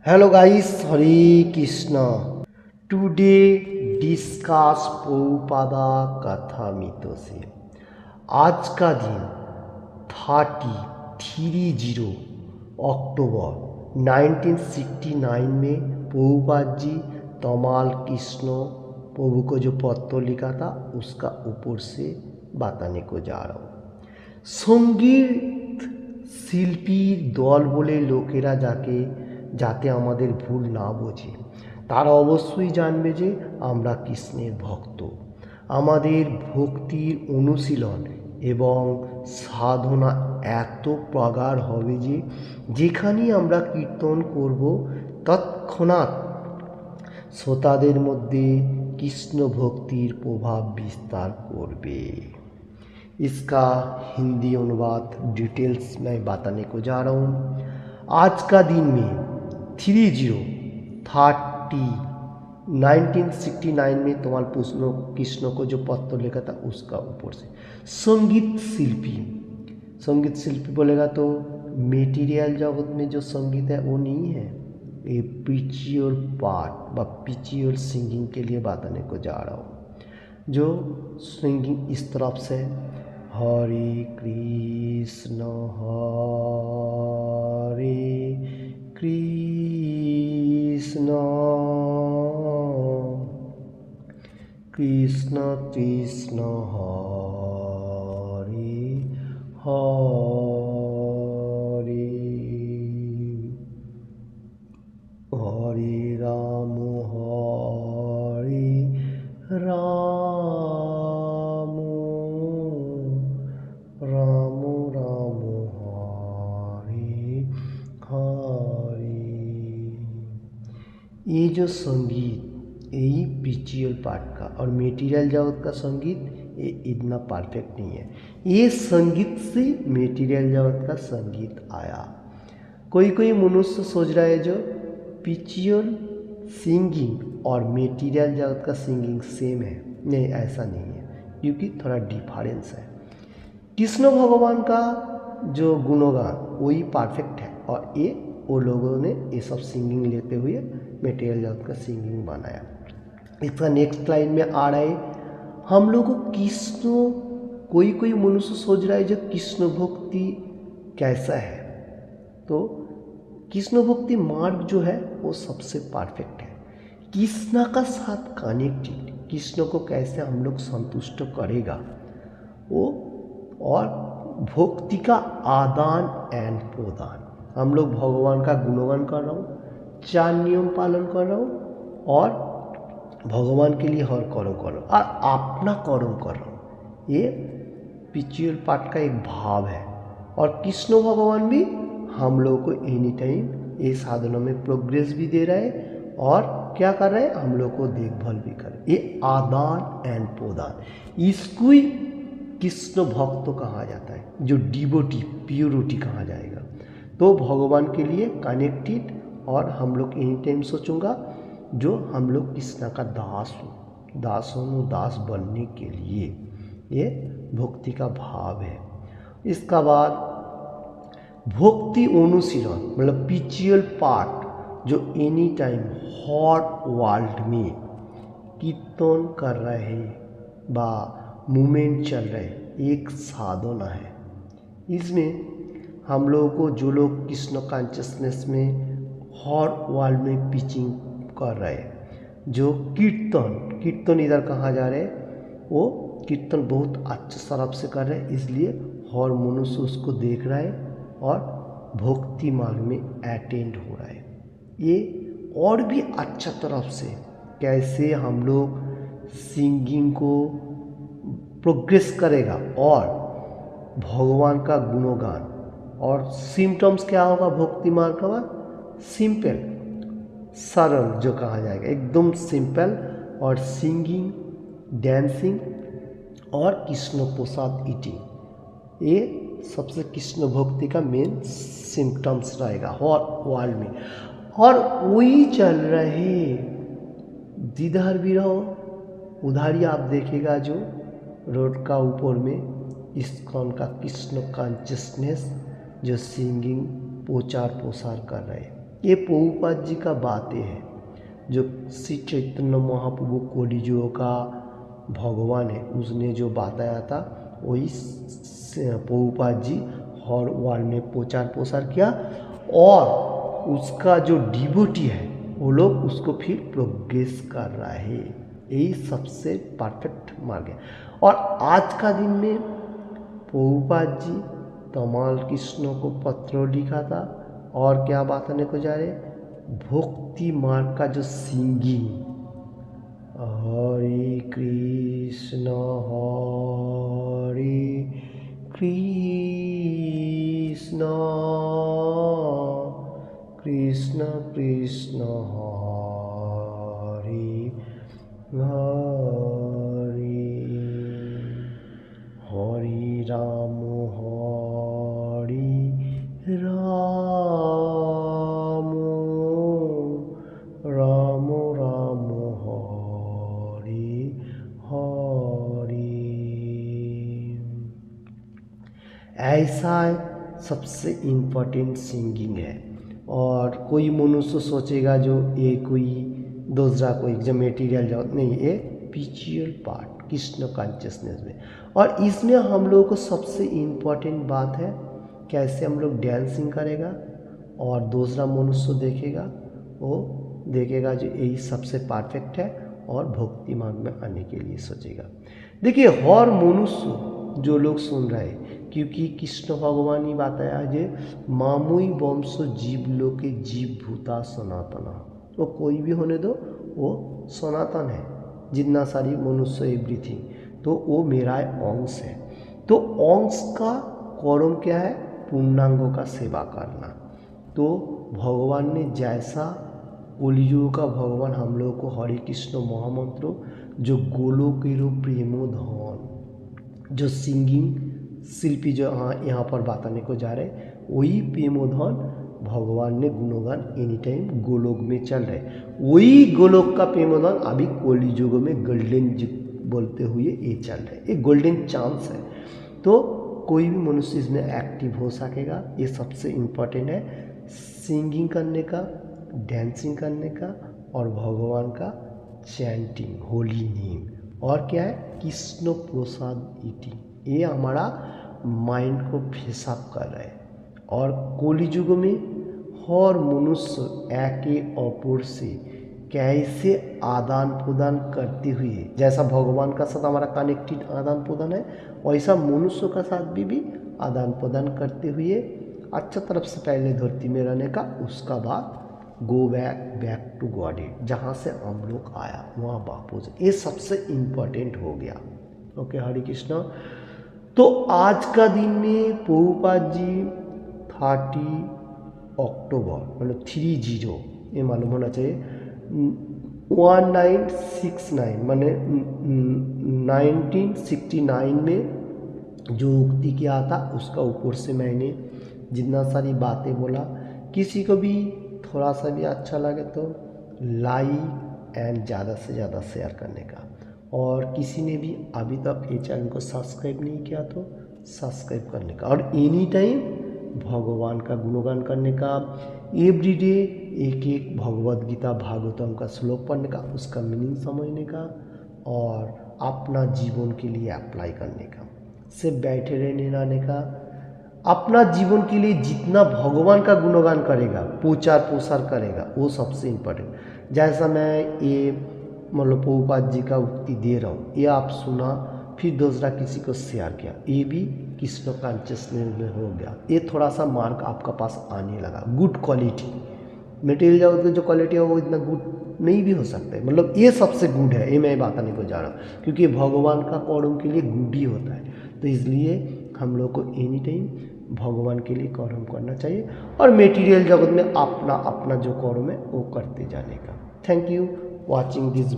Hello guys, Hare Krishna. Today discuss Prabhupada कथा मितो से। आज का दिन 30 अक्टूबर 1969 में प्रभुपाद जी तमाल कृष्ण प्रभु को जो पत्र लिखा था उसका ऊपर से बताने को जा रहा हूँ। संगीत শিল্পী দল বলে লোকেরা যাতে আমাদের ভুল না বোঝে, তারা অবশ্যই জানবে যে আমরা কৃষ্ণের ভক্ত। আমাদের ভক্তির অনুশীলন এবং সাধনা এত প্রগাঢ় হবে যে যেখানেই আমরা কীর্তন করব তৎক্ষণাৎ শ্রোতাদের মধ্যে কৃষ্ণ ভক্তির प्रभाव विस्तार করবে। इसका हिंदी अनुवाद डिटेल्स में बताने को जा रहा हूँ। आज का दिन में 1969 में तमाल कृष्ण को जो पत्र लिखा था उसका ऊपर से संगीत शिल्पी बोलेगा तो मेटीरियल जगत में जो संगीत है वो नहीं है, ये पिचियोर पार्ट व पिचियोर सिंगिंग के लिए बताने को जा रहा हूँ। जो सिंगिंग इस तरफ से हरे कृष्ण कृष्ण कृष्ण हरे हरे हरे राम राम राम हरे हरे। ये जो संगीत यही पिचियल पार्ट का और मेटीरियल जगत का संगीत ये इतना परफेक्ट नहीं है। ये संगीत से मेटीरियल जगत का संगीत आया। कोई मनुष्य सोच रहा है जो पिचियल सिंगिंग और मेटीरियल जगत का सिंगिंग सेम है। नहीं, ऐसा नहीं है, क्योंकि थोड़ा डिफरेंस है। कृष्ण भगवान का जो गुणगान वही परफेक्ट है और ये वो लोगों ने ये सब सिंगिंग लेते हुए मेटीरियल जगत का सिंगिंग बनाया। इसका नेक्स्ट लाइन में आ रहा है, हम लोग को कृष्ण कोई मनुष्य सोच रहा है जो कृष्ण भक्ति कैसा है, तो कृष्ण भक्ति मार्ग जो है वो सबसे परफेक्ट है। कृष्ण का साथ कनेक्टेड, कृष्ण को कैसे हम लोग संतुष्ट करेगा वो, और भक्ति का आदान एंड प्रदान। हम लोग भगवान का गुणगान कर रहा हूँ, 4 नियम पालन कर रहा हूँ और भगवान के लिए हर कर्म कर रहा हूँ और अपना कर्म कर रहा हूँ। ये पिचियल पार्ट का एक भाव है। और कृष्ण भगवान भी हम लोगों को एनी टाइम ये साधना में प्रोग्रेस भी दे रहा है और क्या कर रहे हैं, हम लोग को देखभाल भी कर रहे हैं। ये आदान एंड प्रदान, इसको ही कृष्ण भक्त कहा जाता है, जो डिवोटी प्योरिटी कहा जाएगा। तो भगवान के लिए कनेक्टेड, और हम लोग एनी टाइम सोचूंगा जो हम लोग कृष्ण का दास बनने के लिए, ये भक्ति का भाव है। इसका बाद भक्ति अनुशीलन मतलब पिचियल पार्ट, जो एनी टाइम हॉट वर्ल्ड में कीर्तन कर रहे हैं बा मूवमेंट चल रहे, एक साधना है। इसमें हम लोगों को जो लोग कृष्ण कॉन्शियसनेस में हर वर्ल्ड में पिचिंग कर रहे हैं, जो कीर्तन इधर कहाँ जा रहे हैं, वो कीर्तन बहुत अच्छे तरफ से कर रहे हैं, इसलिए हर मनुष्य उसको देख रहा है और भक्ति मार्ग में अटेंड हो रहा है। ये और भी अच्छा तरफ से कैसे हम लोग सिंगिंग को प्रोग्रेस करेगा और भगवान का गुणगान, और सिम्टम्स क्या होगा भक्ति मार्ग का, सिंपल सरल जो कहा जाएगा, एकदम सिंपल, और सिंगिंग, डांसिंग और कृष्ण प्रसाद ईटिंग, ये सबसे कृष्ण भक्ति का मेन सिम्टम्स रहेगा हर वर्ल्ड में। और वही चल रहे, जिधर भी रहो उधर ही आप देखेगा जो रोड का ऊपर में इस्कॉन का कृष्ण कॉन्शियसनेस जो सिंगिंग प्रचार प्रसार कर रहे हैं। ये प्रभुपाद जी का बातें हैं जो श्री चैतन्य महाप्रभु कलियुग का भगवान है, उसने जो बताया था वही प्रभुपाद जी हर वर्ल्ड में प्रचार प्रसार किया और उसका जो डिवोटी है वो लोग उसको फिर प्रोग्रेस कर रहा है। यही सबसे परफेक्ट मार्ग है। और आज का दिन में प्रभुपाद जी तमाल कृष्ण को पत्र लिखा था और क्या बताने को जा रहे, भक्ति मार्ग का जो सिंगिंग, हरे कृष्ण कृष्ण कृष्ण हरे हरे, हरे राम राम राम हरे हरे। ऐसा सबसे इम्पोर्टेंट सिंगिंग है। और कोई मनुष्य सोचेगा जो ये कोई दूसरा कोई जो मटेरियल जगत नहीं, ये स्पिरिचुअल पार्ट कृष्ण कॉन्शियसनेस में। और इसमें हम लोगों को सबसे इम्पोर्टेंट बात है कैसे हम लोग डांसिंग करेगा और दूसरा मनुष्य देखेगा, वो देखेगा जो यही सबसे परफेक्ट है और भक्ति मार्ग में आने के लिए सोचेगा। देखिए हर मनुष्य जो लोग सुन रहे हैं, क्योंकि कृष्ण भगवान ही बताया जे मामुई वंश जीव लोके जीव भूता सनातना, वो कोई भी होने दो वो सनातन है, जितना सारी मनुष्य एवरीथिंग, तो वो मेरा अंश है। तो अंश का कर्म क्या है, पूर्णांगों का सेवा करना। तो भगवान ने जैसा कलियुग का भगवान हम लोगों को हरे कृष्ण महामंत्र जो गोलोकेरो प्रेमोधन जो सिंगिंग शिल्पी जो यहाँ पर बताने को जा रहे, वही प्रेमोधन भगवान ने गुणगान एनी टाइम गोलोक में चल रहे, वही गोलोक का प्रेमोधन अभी कलियुग में गोल्डन युग बोलते हुए ये चल रहे, एक गोल्डन चांस है। तो कोई भी मनुष्य इसमें एक्टिव हो सकेगा। ये सबसे इम्पोर्टेंट है सिंगिंग करने का, डांसिंग करने का और भगवान का चैंटिंग होली नेम, और क्या है कृष्ण प्रसाद ईटिंग, ये हमारा माइंड को फ्रेश अप कर रहा है। और कलियुग में हर मनुष्य एके अपर से कैसे आदान प्रदान करते हुए, जैसा भगवान का साथ हमारा कनेक्टेड आदान प्रदान है, वैसा मनुष्य का साथ भी आदान प्रदान करते हुए अच्छा तरफ से पहले धरती में रहने का, उसका बाद गो बैक टू गॉडेड, जहाँ से हम लोग आया वहाँ वापस, ये सबसे इम्पोर्टेंट हो गया। ओके हरे कृष्णा। तो आज का दिन में प्रभुपाद जी 30 अक्टूबर मतलब 30 ये मालूम होना चाहिए 1969 माने 1969 में जो उक्ति किया था उसका ऊपर से मैंने जितना सारी बातें बोला, किसी को भी थोड़ा सा भी अच्छा लगे तो लाइक एंड ज़्यादा से ज़्यादा शेयर करने का, और किसी ने भी अभी तक ये चैनल को सब्सक्राइब नहीं किया तो सब्सक्राइब करने का, और एनी टाइम भगवान का गुणगान करने का, एवरीडे एक एक भगवद गीता भागवतम का श्लोक पढ़ने का, उसका मीनिंग समझने का और अपना जीवन के लिए अप्लाई करने का, सिर्फ बैठे रहने रहने का। अपना जीवन के लिए जितना भगवान का गुणगान करेगा, प्रचार प्रसार करेगा, वो सबसे इम्पोर्टेंट। जैसा मैं ये मतलब प्रभुपाद जी का उक्ति दे रहा हूँ, ये आप सुना फिर दूसरा किसी को शेयर किया, ये भी कृष्ण कॉन्शियसनेस में हो गया। ये थोड़ा सा मार्क आपका पास आने लगा। गुड क्वालिटी मटेरियल जगत की जो क्वालिटी है वो इतना गुड नहीं भी हो सकता है, मतलब ये सबसे गुड है, ये मैं बताने को जा रहा हूँ, क्योंकि भगवान का कर्म के लिए गुड ही होता है। तो इसलिए हम लोग को एनी टाइम भगवान के लिए कर्म करना चाहिए और मटेरियल जगत में अपना अपना जो कर्म है वो करते जाने का। Thank you watching this.